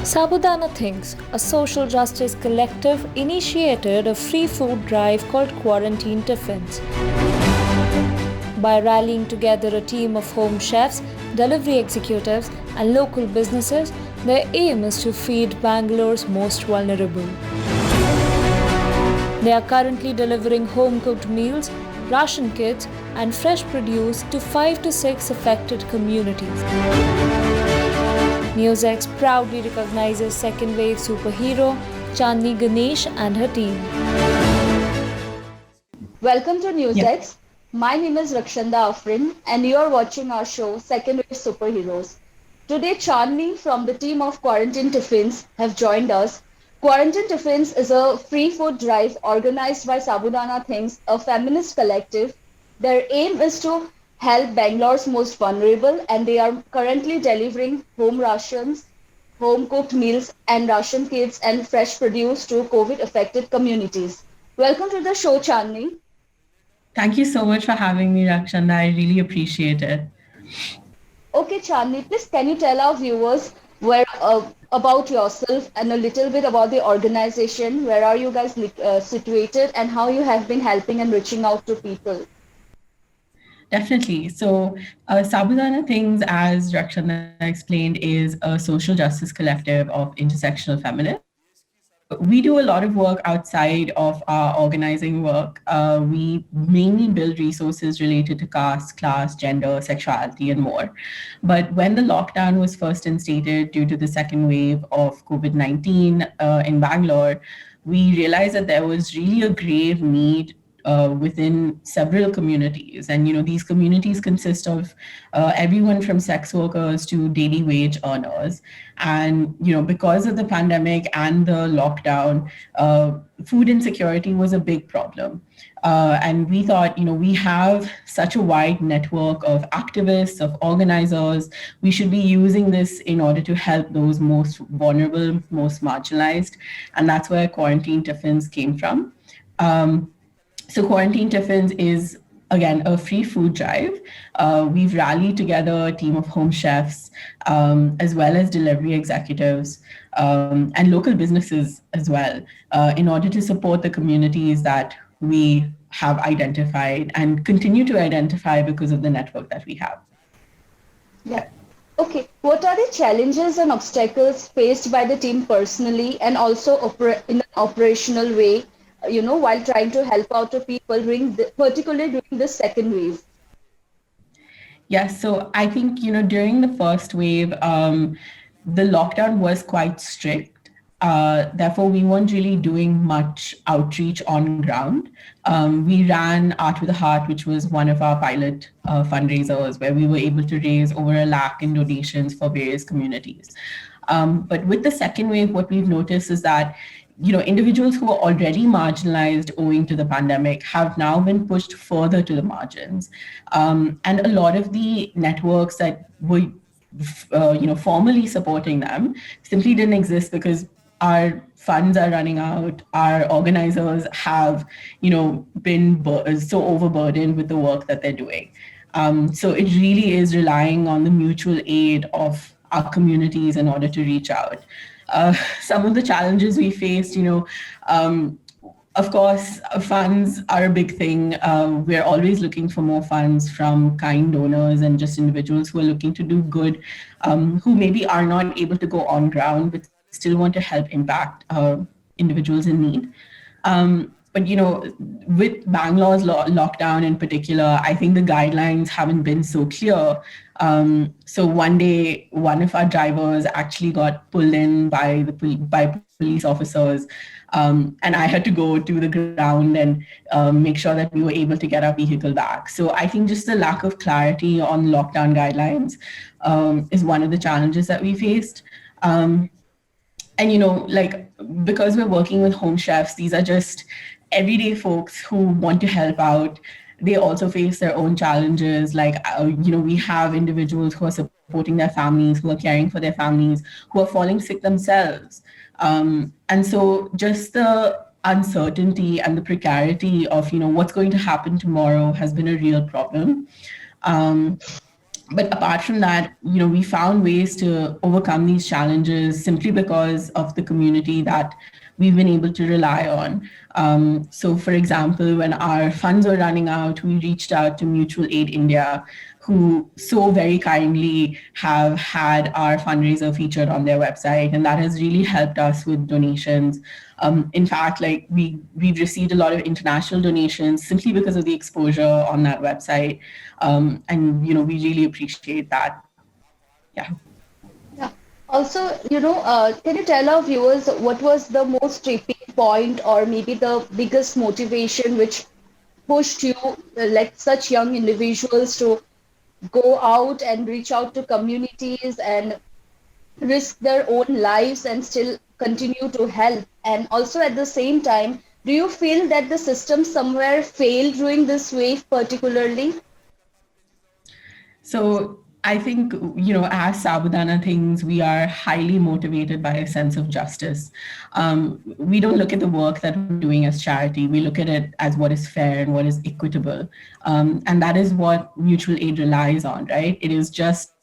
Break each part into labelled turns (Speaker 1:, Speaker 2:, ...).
Speaker 1: Sabudana Thinks, a social justice collective, initiated a free food drive called Quarantine Tiffins. By rallying together a team of home chefs, delivery executives, and local businesses, their aim is to feed Bangalore's most vulnerable. They are currently delivering home cooked meals, ration kits, and fresh produce to 5 to 6 affected communities. NewsX proudly recognizes second wave superhero Chandni Ganesh and her team.
Speaker 2: Welcome to NewsX. My name is Rakshanda Afrin and you are watching our show Second Wave Superheroes. Today Chandni from the team of Quarantine Tiffins have joined us. Quarantine Tiffins is a free food drive organized by Sabudana Things, a feminist collective. Their aim is to help Bangalore's most vulnerable and they are currently delivering home rations, home cooked meals and ration kits and fresh produce to COVID affected communities. Welcome to the show, Chandni.
Speaker 3: Thank you so much for having me, Rakshanda. I really appreciate it.
Speaker 2: Okay, Chandni, please can you tell our viewers about yourself and a little bit about the organization? Where are you guys situated and how you have been helping and reaching out to people?
Speaker 3: Definitely. Sabudana Things, as Rakshanda explained, is a social justice collective of intersectional feminists. We do a lot of work outside of our organizing work. We mainly build resources related to caste, class, gender, sexuality, and more. But when the lockdown was first instated due to the second wave of COVID-19 in Bangalore, we realized that there was really a grave need within several communities. And, these communities consist of everyone from sex workers to daily wage earners. And, because of the pandemic and the lockdown, food insecurity was a big problem. And we thought, we have such a wide network of activists, of organizers. We should be using this in order to help those most vulnerable, most marginalized. And that's where Quarantine Tiffins came from. So Quarantine Tiffins is, again, a free food drive. We've rallied together a team of home chefs, as well as delivery executives and local businesses as well, in order to support the communities that we have identified and continue to identify because of the network that we have.
Speaker 2: Yeah. Okay. What are the challenges and obstacles faced by the team personally and also in an operational way? While trying to help out to people particularly during this second wave?
Speaker 3: Yes, so I think, during the first wave, the lockdown was quite strict. Therefore, we weren't really doing much outreach on ground. We ran Art with a Heart, which was one of our pilot fundraisers, where we were able to raise over 1 lakh in donations for various communities. But with the second wave, what we've noticed is that individuals who are already marginalized owing to the pandemic have now been pushed further to the margins. And a lot of the networks that were, formally supporting them simply didn't exist because our funds are running out. Our organizers have, been so overburdened with the work that they're doing. So it really is relying on the mutual aid of our communities in order to reach out. Some of the challenges we faced, of course, funds are a big thing. We're always looking for more funds from kind donors and just individuals who are looking to do good, who maybe are not able to go on ground, but still want to help impact individuals in need. But, with Bangalore's lockdown in particular, I think the guidelines haven't been so clear. So one day, one of our drivers actually got pulled in by police officers. And I had to go to the ground and make sure that we were able to get our vehicle back. So I think just the lack of clarity on lockdown guidelines is one of the challenges that we faced. And, because we're working with home chefs, these are just everyday folks who want to help out. They also face their own challenges. We have individuals who are supporting their families, who are caring for their families, who are falling sick themselves. And so just the uncertainty and the precarity of, what's going to happen tomorrow has been a real problem. But apart from that, we found ways to overcome these challenges simply because of the community that we've been able to rely on. So, for example, when our funds were running out, we reached out to Mutual Aid India, who so very kindly have had our fundraiser featured on their website, and that has really helped us with donations. In fact, like we've received a lot of international donations simply because of the exposure on that website, and we really appreciate that. Yeah.
Speaker 2: Yeah. Also, can you tell our viewers what was the most tripping point or maybe the biggest motivation which pushed you, like such young individuals, to go out and reach out to communities and risk their own lives and still continue to help? And also at the same time, do you feel that the system somewhere failed during this wave particularly?
Speaker 3: So I think, as Sabudana things, we are highly motivated by a sense of justice. We don't look at the work that we're doing as charity. We look at it as what is fair and what is equitable. And that is what mutual aid relies on, right? It is just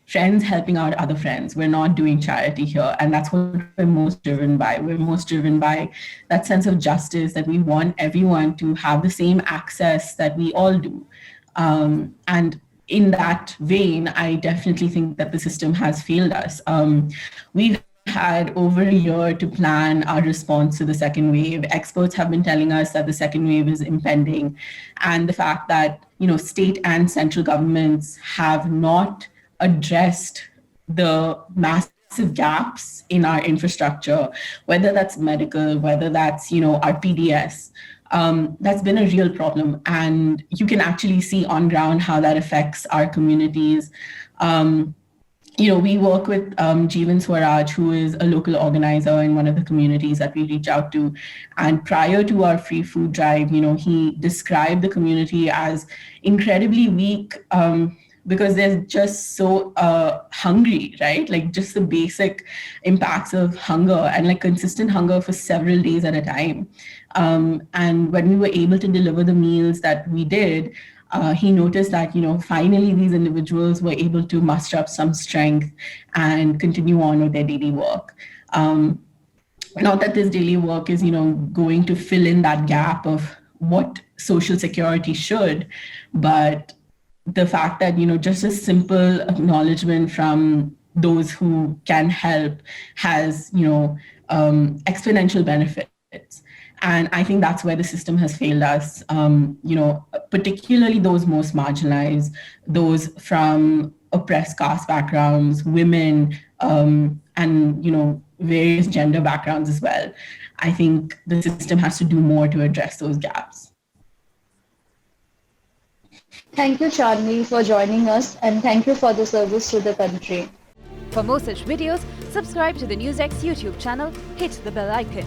Speaker 3: friends helping out other friends. We're not doing charity here. And that's what we're most driven by. We're most driven by that sense of justice, that we want everyone to have the same access that we all do. And in that vein, I definitely think that the system has failed us. We've had over a year to plan our response to the second wave. Experts have been telling us that the second wave is impending, and the fact that state and central governments have not addressed the massive gaps in our infrastructure, whether that's medical, whether that's our PDS. That's been a real problem, and you can actually see on ground how that affects our communities. We work with Jeevan Swaraj, who is a local organizer in one of the communities that we reach out to. And prior to our free food drive, he described the community as incredibly weak, because they're just so hungry, right? Like just the basic impacts of hunger and like consistent hunger for several days at a time. And when we were able to deliver the meals that we did, he noticed that finally these individuals were able to muster up some strength and continue on with their daily work. Not that this daily work is going to fill in that gap of what social security should, but the fact that just a simple acknowledgement from those who can help has exponential benefits. And I think that's where the system has failed us, particularly those most marginalized, those from oppressed caste backgrounds, women, and various gender backgrounds as well. I think the system has to do more to address those gaps.
Speaker 2: Thank you, Chandni, for joining us, and thank you for the service to the country.
Speaker 1: For more such videos, subscribe to the NewsX YouTube channel, hit the bell icon.